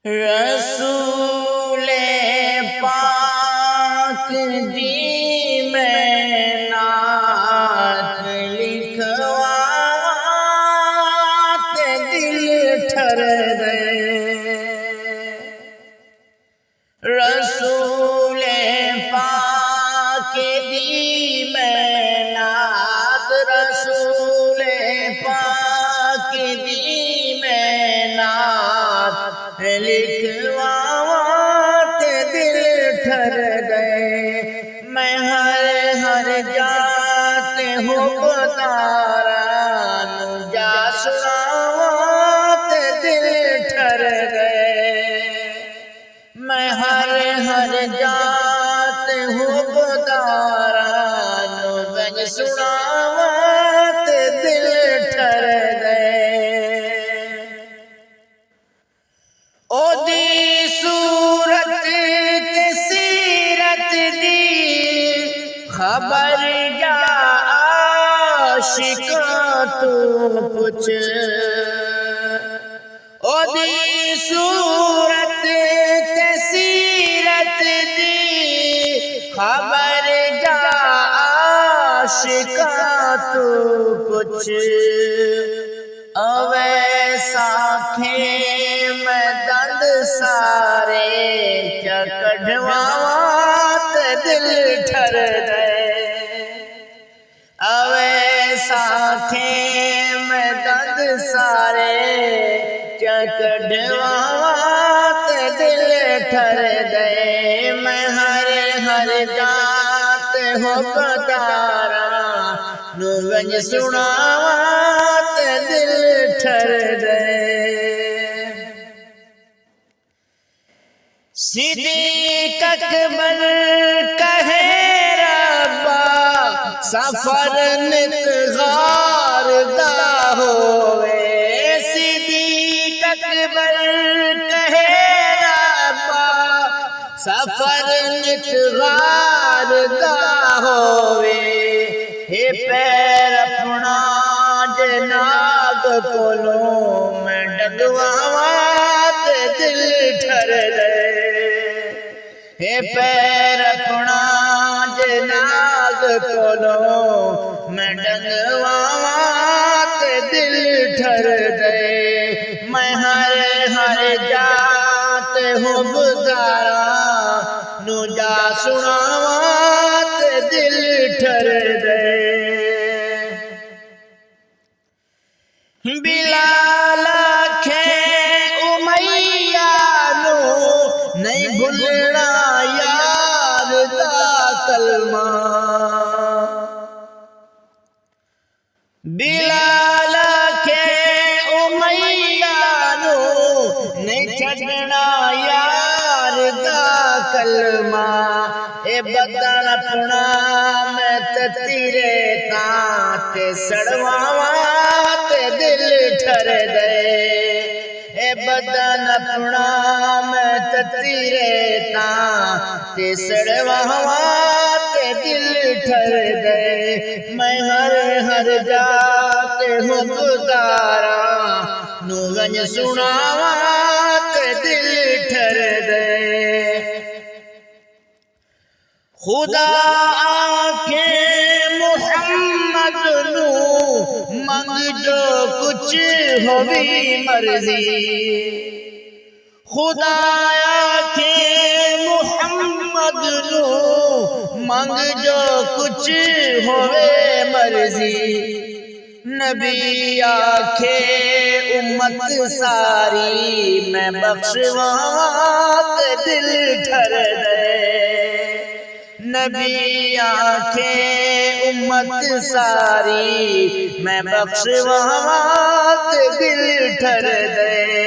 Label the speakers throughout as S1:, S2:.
S1: رسول پاک دی میں نعت لکھوات دل ٹھر گئے۔ رسول پاک دی میں نعت، رسول پاک دی میں نعت لکھوات دل ٹھر گئے۔ میں ہر جات ہوں بداران جا سناوات دل ٹھر گئے۔ میں ہر جات ہوں بداران گنج سناوات دل ٹھر گئے۔ او دی صورت تے سیرت دی خبر جا عاشقاں تو پوچھ۔ او دی صورت تے سیرت دی خبر جا عاشقاں تو پوچھ۔ اویسا کھے میں دند سارے چکڑھوات دل ٹھر گئے۔ اویسا کھے میں دند سارے چکڑھوات دل ٹھر گئے۔ میں ہر جات ہو بداراں نو گنج سناوات دل ٹھر گئے۔ صدیق اکبر کہے ربا سفر نت غار دا ہوئے۔ صدیق اکبر کہے ربا سفر نت غار دا ہوئے۔ ہے پیر اپنا جناب کولوں میں ڈگواوات دل ٹھر گئے۔ ہے پیر اپنا جناب کولوں میں ڈگواوات دل ٹھر گئے۔ میں ہر جات ہوں بداراں نو جا سناوات دل ٹھر گئے۔ بلال آکھے امیہ نو نہیں بھولنا یار دا کلمہ۔ بلال آکھے امیہ نو نہیں چھڈنا یار دا کلمہ۔ اے بدن اپنا میں تیرے تاں تے سڑواوات دل ٹھر گئے۔ اے بدن اپنا میں تیرے تاں تے سڑواوات دل ٹھر گئے۔ میں ہر جات ہوں بداراں نو گنج سناوات دل ٹھر گئے۔ خدا آکھے محمد نو منگ جو کچھ ہوئی مرضی۔ خدا آکھے محمد نو منگ جو کچھ ہوئے مرضی۔ نبی آکھے امت ساری میں بخشواوات دل ٹھر گئے۔ نبی آکھے امت ساری میں بخشواوات دل ٹھر گئے۔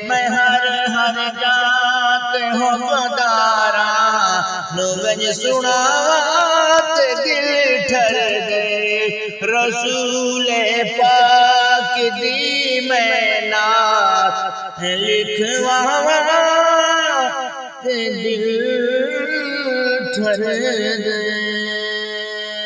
S1: میں ہر جات ہوں بداراں نو گنج سناوات دل ٹھر گئے۔ رسول پاک دی میں نعت لکھواوات دل ٹھر گئے۔